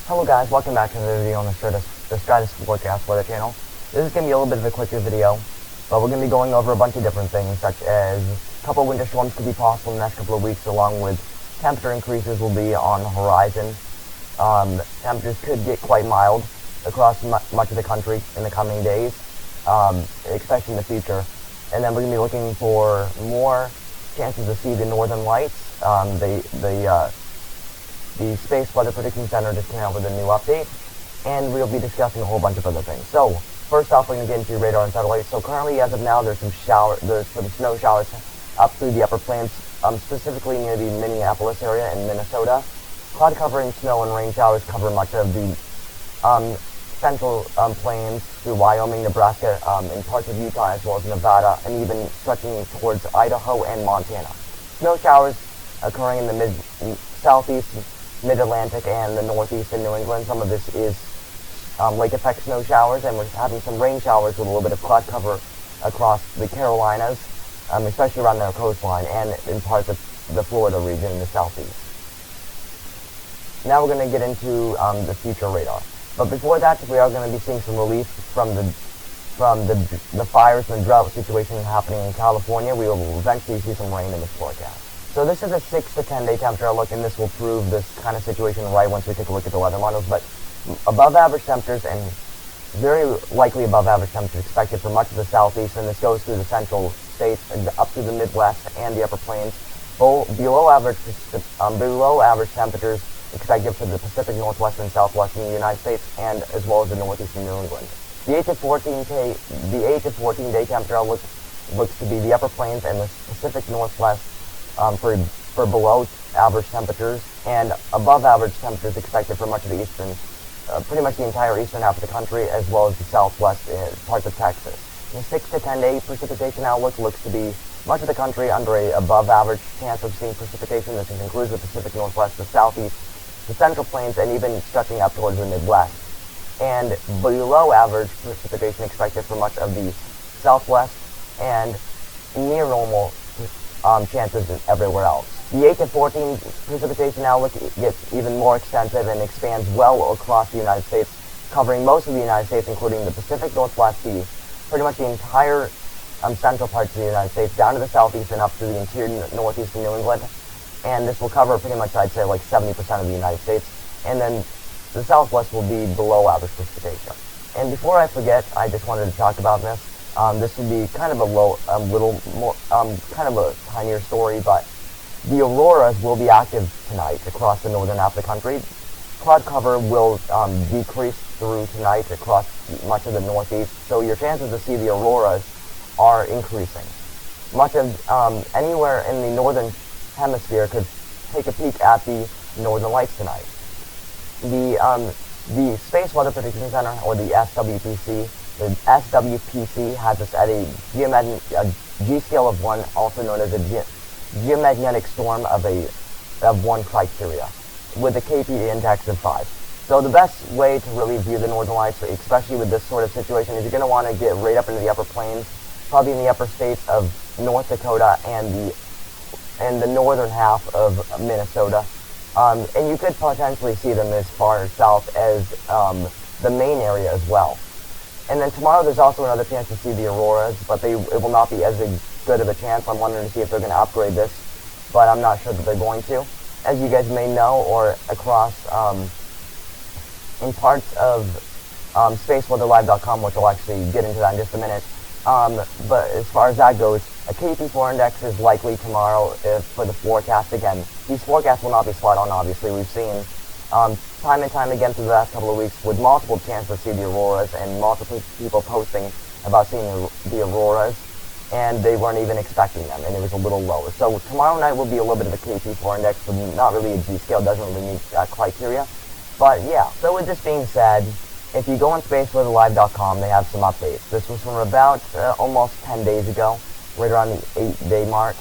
Hello guys, welcome back to the video on the Stratus Forecast Weather Channel. This is going to be a little bit of a quicker video, but we're going to be going over a bunch of different things, such as a couple of winter storms could be possible in the next couple of weeks, along with temperature increases will be on the horizon. Temperatures could get quite mild across much of the country in the coming days, especially in the future. And then we're going to be looking for more chances to see the northern lights. The Space Weather Prediction Center just came out with a new update, and we'll be discussing a whole bunch of other things. So, first off, we're going to get into radar and satellite. So currently, as of now, there's some snow showers up through the upper plains, specifically near the Minneapolis area in Minnesota. Cloud covering snow and rain showers cover much of the central plains through Wyoming, Nebraska, and parts of Utah, as well as Nevada, and even stretching towards Idaho and Montana. Snow showers occurring in the southeast, mid-Atlantic, and the northeast in New England. Some of this is lake effect snow showers, and we're having some rain showers with a little bit of cloud cover across the Carolinas, especially around their coastline, and in parts of the Florida region in the southeast. Now we're going to get into the future radar. But before that, we are going to be seeing some relief from the fires and the drought situation happening in California. We will eventually see some rain in this forecast. So this is a 6 to 10 day temperature outlook, and this will prove this kind of situation right once we take a look at the weather models. But above average temperatures and very likely above average temperatures expected for much of the southeast, and this goes through the central states and up through the Midwest and the upper plains. Below average temperatures expected for the Pacific Northwest and Southwest in the United States, and as well as the Northeast and New England. The 8 to 14 day temperature outlook looks to be the upper plains and the Pacific Northwest for below average temperatures, and above average temperatures expected for much of the eastern, pretty much the entire eastern half of the country, as well as the southwest parts of Texas. The 6 to 10 day precipitation outlook looks to be much of the country under a above average chance of seeing precipitation. This includes the Pacific Northwest, the southeast, the central plains, and even stretching up towards the Midwest. And below average precipitation expected for much of the southwest, and near normal chances everywhere else. The 8 to 14 precipitation outlook gets even more extensive and expands well across the United States, covering most of the United States, including the Pacific Northwest, pretty much the entire central parts of the United States, down to the southeast and up to the interior northeast of New England. And this will cover pretty much, I'd say, like 70% of the United States. And then the southwest will be below average precipitation. And before I forget, I just wanted to talk about this. This would be kind of kind of a tinier story, but the auroras will be active tonight across the northern half of the country. Cloud cover will decrease through tonight across much of the northeast, so your chances to see the auroras are increasing. Much of anywhere in the northern hemisphere could take a peek at the northern lights tonight. The Space Weather Prediction Center, or the SWPC has us at a G scale of 1, also known as a geomagnetic storm of 1 criteria, with a KP index of 5. So the best way to really view the northern lights, especially with this sort of situation, is you're going to want to get right up into the upper plains, probably in the upper states of North Dakota and the northern half of Minnesota. And you could potentially see them as far south as the Maine area as well. And then tomorrow there's also another chance to see the auroras, but it will not be as good of a chance. I'm wondering to see if they're going to upgrade this, but I'm not sure that they're going to. As you guys may know, or across in parts of spaceweatherlive.com, which I'll actually get into that in just a minute. But as far as that goes, a KP4 index is likely tomorrow for the forecast again. These forecasts will not be spot on, obviously. We've seen time and time again through the last couple of weeks with multiple chances to see the auroras and multiple people posting about seeing the auroras, and they weren't even expecting them, and it was a little lower. So tomorrow night will be a little bit of a KP4 index, but not really a G scale, doesn't really meet that criteria. But yeah, so with this being said, if you go on spaceweatherlive.com, they have some updates. This was from about almost 10 days ago, right around the 8-day mark.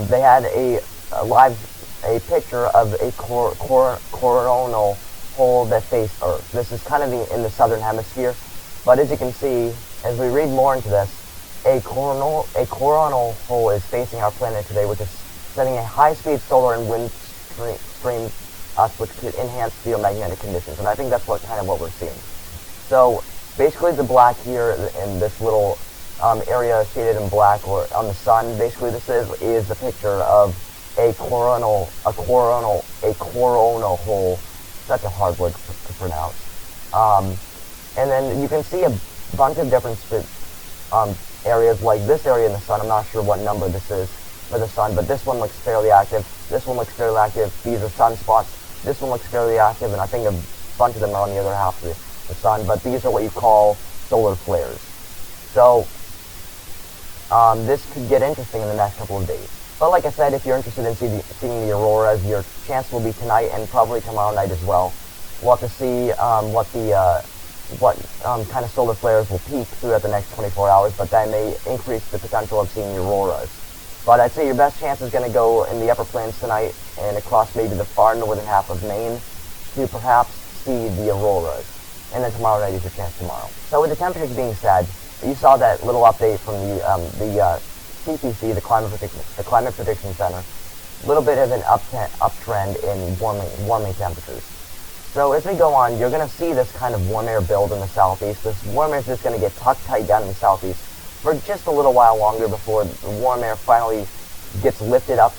They had a picture of a coronal hole that faced Earth. This is kind of in the southern hemisphere, but as you can see, as we read more into this, a coronal hole is facing our planet today, which is sending a high-speed solar and wind stream us, which could enhance geomagnetic conditions. And I think that's what we're seeing. So basically the black here in this little area shaded in black or on the sun, basically this is a picture of a coronal hole. Such a hard word to pronounce. And then you can see a bunch of different areas, like this area in the sun. I'm not sure what number this is for the sun, but this one looks fairly active. This one looks fairly active. These are sunspots. This one looks fairly active, and I think a bunch of them are on the other half of the sun, but these are what you call solar flares. So this could get interesting in the next couple of days. But like I said, if you're interested in seeing the auroras, your chance will be tonight and probably tomorrow night as well. We'll have to see what kind of solar flares will peak throughout the next 24 hours, but that may increase the potential of seeing the auroras. But I'd say your best chance is going to go in the upper plains tonight and across maybe the far northern half of Maine to perhaps see the auroras. And then tomorrow night is your chance tomorrow. So with the temperatures being said, you saw that little update from the CPC, the Climate Prediction Center. A little bit of an uptrend in warming temperatures. So as we go on, you're going to see this kind of warm air build in the southeast. This warm air is just going to get tucked tight down in the southeast for just a little while longer before the warm air finally gets lifted up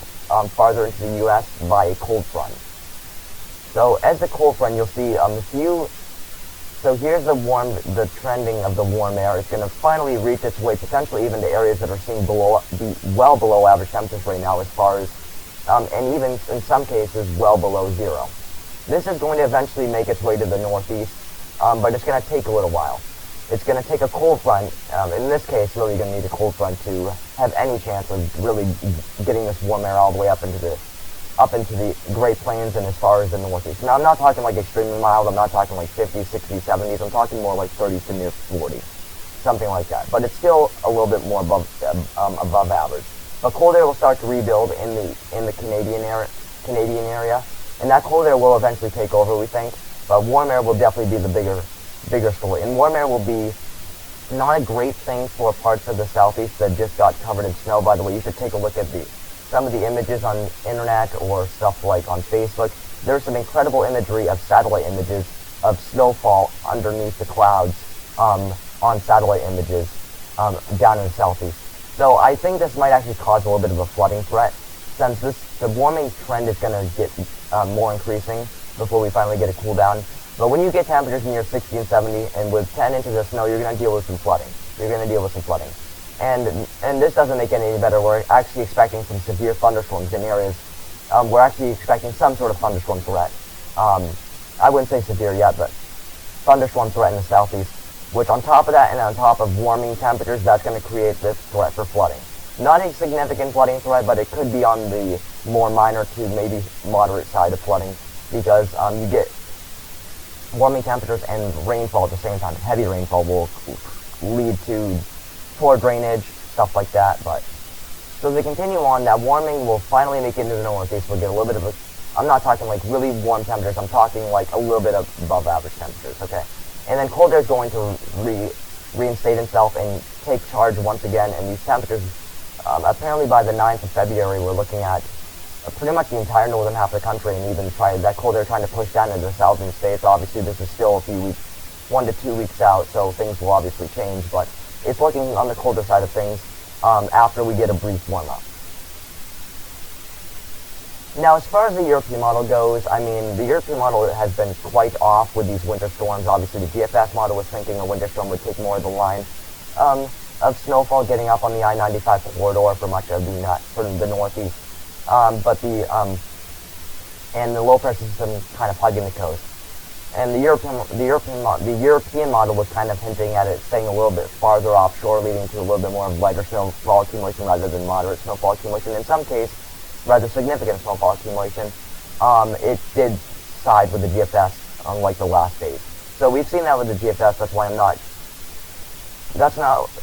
farther into the U.S. by a cold front. So as the cold front, you'll see so here's the trending of the warm air. It's going to finally reach its way, potentially even to areas that are seeing well below average temperatures right now, as far as, and even in some cases, well below zero. This is going to eventually make its way to the northeast, but it's going to take a little while. It's going to take a cold front. In this case, really, you're going to need a cold front to have any chance of really getting this warm air all the way up into the Great Plains and as far as the northeast. Now, I'm not talking like extremely mild. I'm not talking like 50s, 60s, 70s. I'm talking more like 30s to near 40, something like that. But it's still a little bit more above average. But cold air will start to rebuild in the Canadian area. And that cold air will eventually take over, we think, but warm air will definitely be the bigger story. And warm air will be not a great thing for parts of the southeast that just got covered in snow. By the way, you should take a look at some of the images on internet or stuff like on Facebook. There's some incredible imagery of satellite images of snowfall underneath the clouds on satellite images down in the southeast. So I think this might actually cause a little bit of a flooding threat, since the warming trend is going to get more increasing before we finally get a cool down. But when you get temperatures near 60 and 70, and with 10 inches of snow, you're going to deal with some flooding. And this doesn't make it any better. We're actually expecting some severe thunderstorms in areas. We're actually expecting some sort of thunderstorm threat. I wouldn't say severe yet, but thunderstorm threat in the southeast, which on top of that and on top of warming temperatures, that's going to create this threat for flooding. Not a significant flooding threat, but it could be on the more minor to maybe moderate side of flooding, because you get warming temperatures and rainfall at the same time. Heavy rainfall will lead to poor drainage, stuff like that. But so as we continue on, that warming will finally make it into the northeast. We'll get a little bit of I'm not talking like really warm temperatures. I'm talking like a little bit of above average temperatures, okay? And then cold air is going to reinstate itself and take charge once again, and these temperatures, apparently by the 9th of February, we're looking at pretty much the entire northern half of the country, and even that cold air trying to push down into the southern states. Obviously, this is still a few weeks, 1 to 2 weeks out, so things will obviously change, but it's looking on the colder side of things after we get a brief warm-up. Now, as far as the European model goes, I mean, the European model has been quite off with these winter storms. Obviously, the GFS model was thinking a winter storm would take more of the line of snowfall getting up on the I-95 corridor for much of the northeast. But and the low pressure system kind of hugging the coast. And the European model was kind of hinting at it, staying a little bit farther offshore, leading to a little bit more of lighter snowfall accumulation rather than moderate snowfall accumulation. In some case, rather significant snowfall accumulation. It did side with the GFS on like the last days. So we've seen that with the GFS. That's why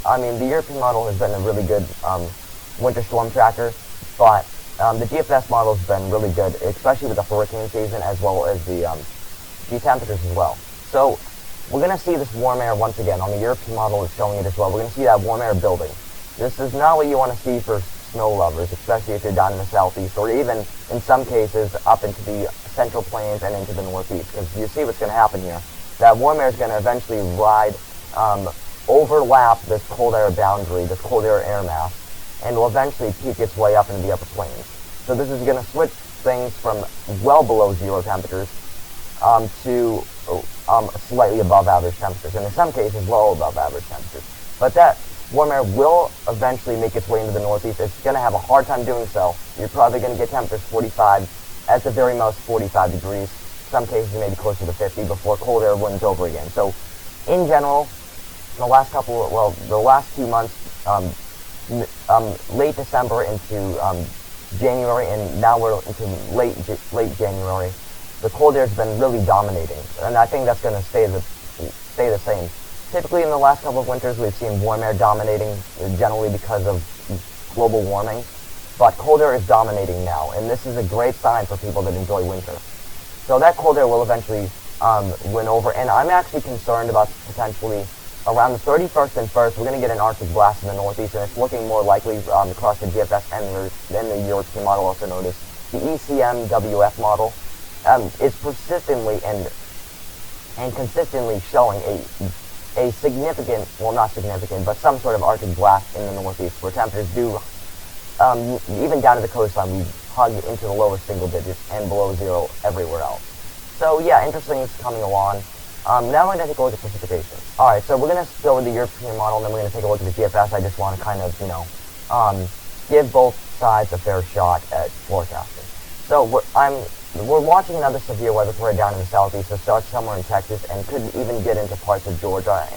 I mean, the European model has been a really good winter storm tracker, but the GFS model has been really good, especially with the hurricane season as well as the temperatures as well. So we're going to see this warm air once again. On the European model, it's showing it as well. We're going to see that warm air building. This is not what you want to see for snow lovers, especially if you're down in the southeast, or even in some cases up into the central plains and into the northeast. Because you see what's going to happen here. That warm air is going to eventually overlap this cold air boundary, this cold air mass, and will eventually peak its way up into the upper plains. So this is going to switch things from well below zero temperatures to slightly above average temperatures, and in some cases well above average temperatures. But that warm air will eventually make its way into the northeast. It's going to have a hard time doing so. You're probably going to get temperatures 45, at the very most 45 degrees. Some cases maybe closer to 50 before cold air wins over again. So in general, the last 2 months, late December into January, and now we're into late January, the cold air has been really dominating, and I think that's going to stay the same. Typically in the last couple of winters, we've seen warm air dominating, generally because of global warming, but cold air is dominating now, and this is a great sign for people that enjoy winter. So that cold air will eventually win over, and I'm actually concerned about potentially around the 31st and 1st, we're going to get an Arctic blast in the northeast, and it's looking more likely across the GFS and the European model, also known as the ECMWF model. It's persistently and consistently showing a significant, well, not significant, but some sort of Arctic blast in the northeast, where temperatures do, even down to the coastline, we hug into the lower single digits and below zero everywhere else. So yeah, interesting is coming along. Now we're going to take a look at precipitation. Alright, so we're going to go with the European model, and then we're going to take a look at the GFS. I just want to kind of, give both sides a fair shot at forecasting. So we're watching another severe weather threat down in the southeast. It starts somewhere in Texas and could even get into parts of Georgia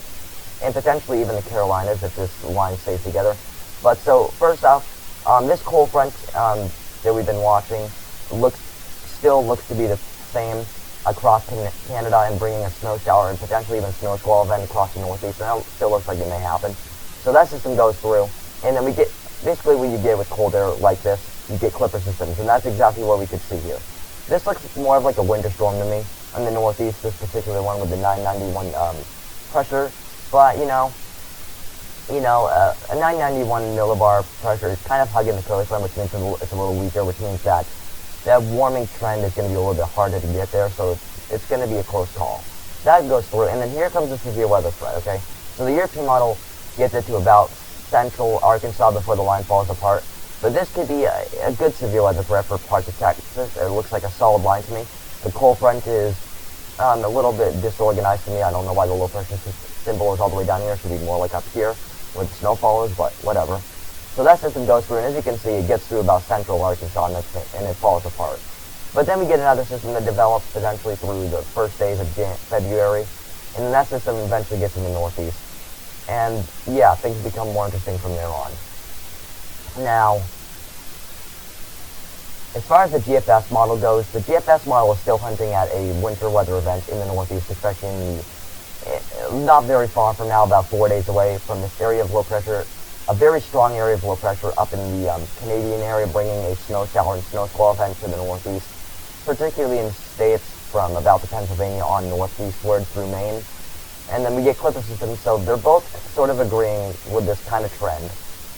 and potentially even the Carolinas if this line stays together. But so first off, this cold front that we've been watching still looks to be the same across Canada and bringing a snow shower and potentially even snow squall event across the northeast, and that still looks like it may happen. So that system goes through, and then we get, basically what you get with cold air like this, you get clipper systems, and that's exactly what we could see here. This looks more of like a winter storm to me in the northeast, this particular one with the 991 pressure, but a 991 millibar pressure is kind of hugging the coastline, which means it's a little weaker, which means that warming trend is going to be a little bit harder to get there, so it's going to be a close call. That goes through, and then here comes the severe weather threat, okay? So the European model gets it to about central Arkansas before the line falls apart, but this could be a good severe weather threat for parts of Texas. It looks like a solid line to me. The cold front is a little bit disorganized to me. I don't know why the low pressure symbol is all the way down here. It should be more like up here where the snowfall is, but whatever. So that system goes through, and as you can see, it gets through about central Arkansas, and it falls apart. But then we get another system that develops potentially through the first days of February, and then that system eventually gets in the northeast. And yeah, things become more interesting from there on. Now, as far as the GFS model goes, the GFS model is still hinting at a winter weather event in the northeast, especially not very far from now, about 4 days away from this area of low pressure. A very strong area of low pressure up in the Canadian area, bringing a snow shower and snow squall event to the northeast, particularly in states from about the Pennsylvania on northeastward through Maine. And then we get clipper systems, so they're both sort of agreeing with this kind of trend.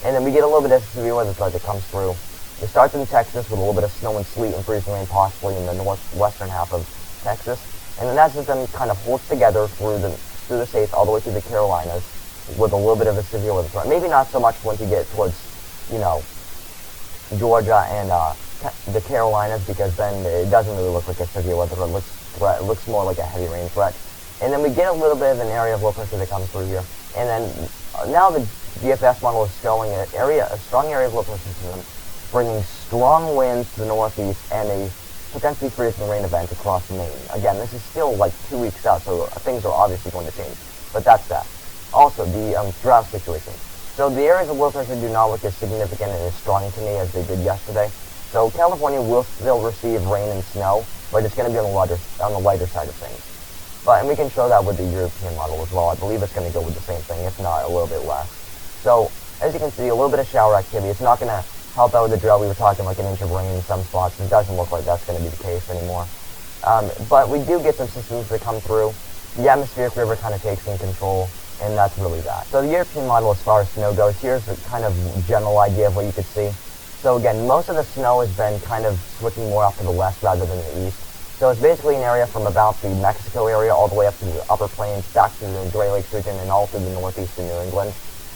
And then we get a little bit of severe weather threat that comes through. It starts in Texas with a little bit of snow and sleet and freezing rain possibly in the northwestern half of Texas. And then that system kind of holds together through the states all the way through the Carolinas, with a little bit of a severe weather threat. Maybe not so much once you get towards, Georgia and the Carolinas, because then it doesn't really look like a severe weather threat. It looks more like a heavy rain threat. And then we get a little bit of an area of low pressure that comes through here. And then now the GFS model is showing a strong area of low pressure system, bringing strong winds to the northeast and a potentially freezing rain event across Maine. Again, this is still like 2 weeks out, so things are obviously going to change. But that's that. Also, the drought situation. So the areas of low pressure do not look as significant and as strong to me as they did yesterday. So California will still receive rain and snow, but it's going to be on the lighter side of things. And we can show that with the European model as well. I believe it's going to go with the same thing, if not a little bit less. So as you can see, a little bit of shower activity. It's not going to help out with the drought. We were talking like an inch of rain in some spots. It doesn't look like that's going to be the case anymore. But we do get some systems that come through. The atmospheric river kind of takes in control, and that's really that. So the European model, as far as snow goes, here's a kind of general idea of what you could see. So again, most of the snow has been kind of switching more off to the west rather than the east. So it's basically an area from about the Mexico area all the way up to the Upper Plains, back to the Great Lakes region, and all through the northeastern New England,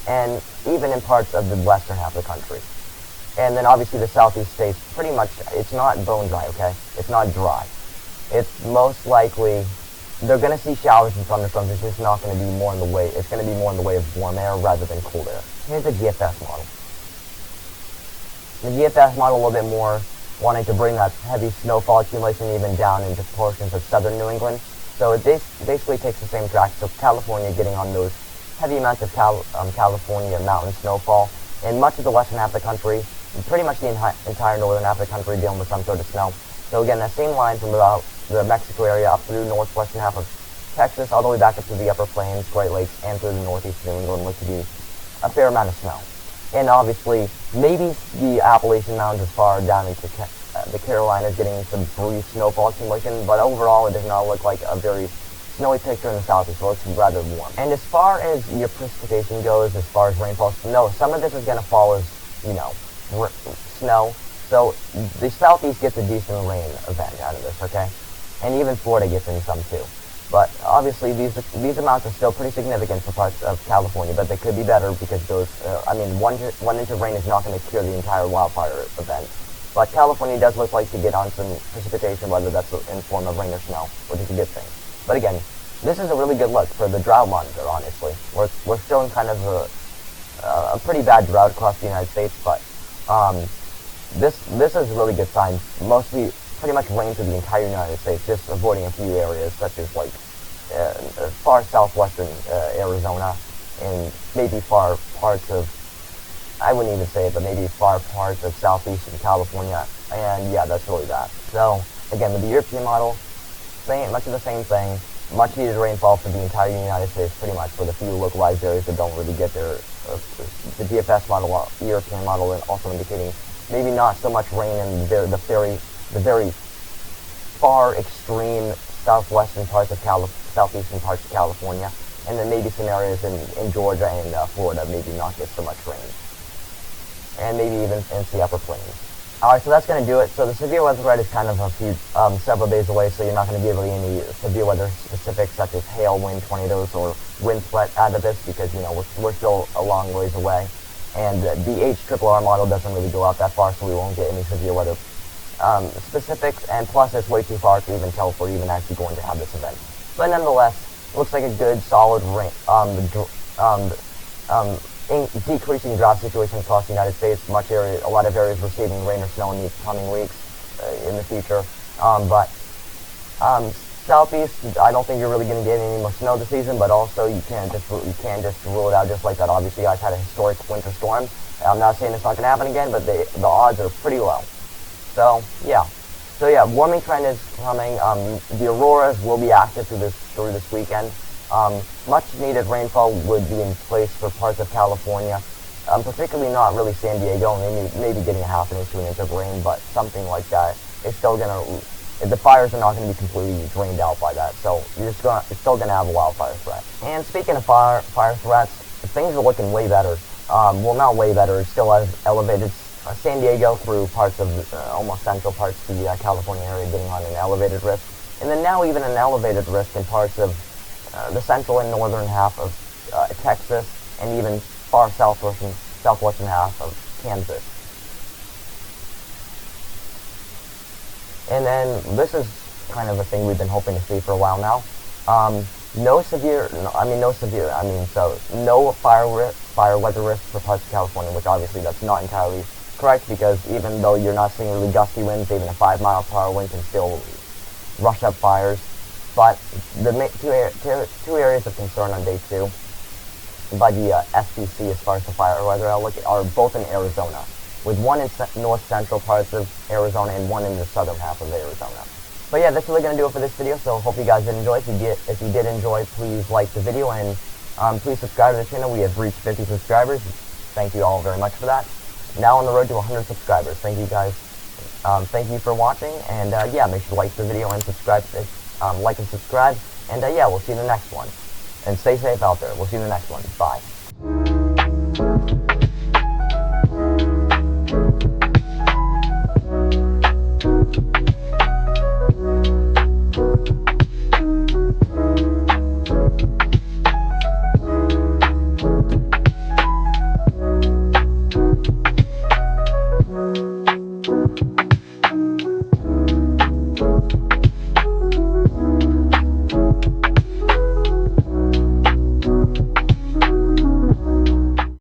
and even in parts of the western half of the country. And then obviously the southeast states, pretty much, it's not bone dry, okay? It's not dry. It's most likely, they're going to see showers and thunderstorms. It's just not going to be more in the way, it's going to be more in the way of warm air rather than cold air. Here's the GFS model. The GFS model a little bit more wanting to bring that heavy snowfall accumulation even down into portions of southern New England. So it basically takes the same track. So California getting on those heavy amounts of California mountain snowfall, and much of the western half of the country, pretty much the entire northern half of the country dealing with some sort of snow. So again, that same line from about the Mexico area up through northwestern half of Texas, all the way back up to the Upper Plains, Great Lakes, and through the northeast of New England, looks to be a fair amount of snow. And obviously, maybe the Appalachian Mountains as far down into the Carolinas getting some brief snowfall accumulation, but overall it does not look like a very snowy picture in the southeast. It looks rather warm. And as far as your precipitation goes, as far as rainfall, no, some of this is going to fall as, snow. So the southeast gets a decent rain event out of this, okay? And even Florida gets in some too. But obviously these amounts are still pretty significant for parts of California, but they could be better because those, 1 inch of rain is not going to cure the entire wildfire event. But California does look like to get on some precipitation, whether that's in form of rain or snow, which is a good thing. But again, this is a really good look for the drought monitor, honestly. We're still in kind of a pretty bad drought across the United States, but this is a really good sign. Mostly, pretty much rain through the entire United States, just avoiding a few areas such as like far southwestern Arizona and maybe far parts of, I wouldn't even say it, but maybe far parts of southeastern California. And yeah, that's really that. So again, with the European model, much of the same thing. Much needed rainfall for the entire United States, pretty much, with a few localized areas that don't really get there. The GFS model, European model, and also indicating maybe not so much rain in the very far extreme southwestern parts of southeastern parts of California, and then maybe some areas in Georgia and Florida maybe not get so much rain, and maybe even into the Upper Plains. Alright, so that's going to do it. So the severe weather threat is kind of several days away, so you're not going to be able to get any severe weather specifics such as hail, wind, tornadoes, or wind threat out of this because, we're still a long ways away. And the HRRR model doesn't really go out that far, so we won't get any severe weather specifics, and plus it's way too far to even tell if we're even actually going to have this event. But nonetheless, it looks like a good, solid rain, decreasing drought situation across the United States. A lot of areas receiving rain or snow in the coming weeks, in the future. But southeast, I don't think you're really going to get any more snow this season. But also, you can't just rule it out just like that. Obviously, you guys had a historic winter storm. I'm not saying it's not going to happen again, but the odds are pretty low. So yeah. Warming trend is coming. The auroras will be active through this weekend. Much needed rainfall would be in place for parts of California, particularly not really San Diego, and maybe getting a half an inch to an inch of rain, but something like that. It's still the fires are not going to be completely drained out by that, so it's still going to have a wildfire threat. And speaking of fire threats, things are looking way better. Well, not way better, it's still elevated. San Diego through parts of almost central parts of the California area getting on an elevated risk, and then now even an elevated risk in parts of the central and northern half of Texas, and even far southwestern half of Kansas. And then this is kind of a thing we've been hoping to see for a while now. No fire weather risk for parts of California, which obviously that's not entirely correct, because even though you're not seeing really gusty winds, even a 5-mile-per-hour wind can still rush up fires. But the two areas of concern on day 2 by the SPC as far as the fire weather outlook are both in Arizona, with one in north-central parts of Arizona and one in the southern half of Arizona. But yeah, that's really going to do it for this video, so hope you guys did enjoy. If you did enjoy, please like the video, and please subscribe to the channel. We have reached 50 subscribers. Thank you all very much for that. Now on the road to 100 subscribers. Thank you guys. Thank you for watching, and yeah, make sure to like the video and subscribe. Like and subscribe, and yeah, we'll see you in the next one. And stay safe out there. We'll see you in the next one. Bye.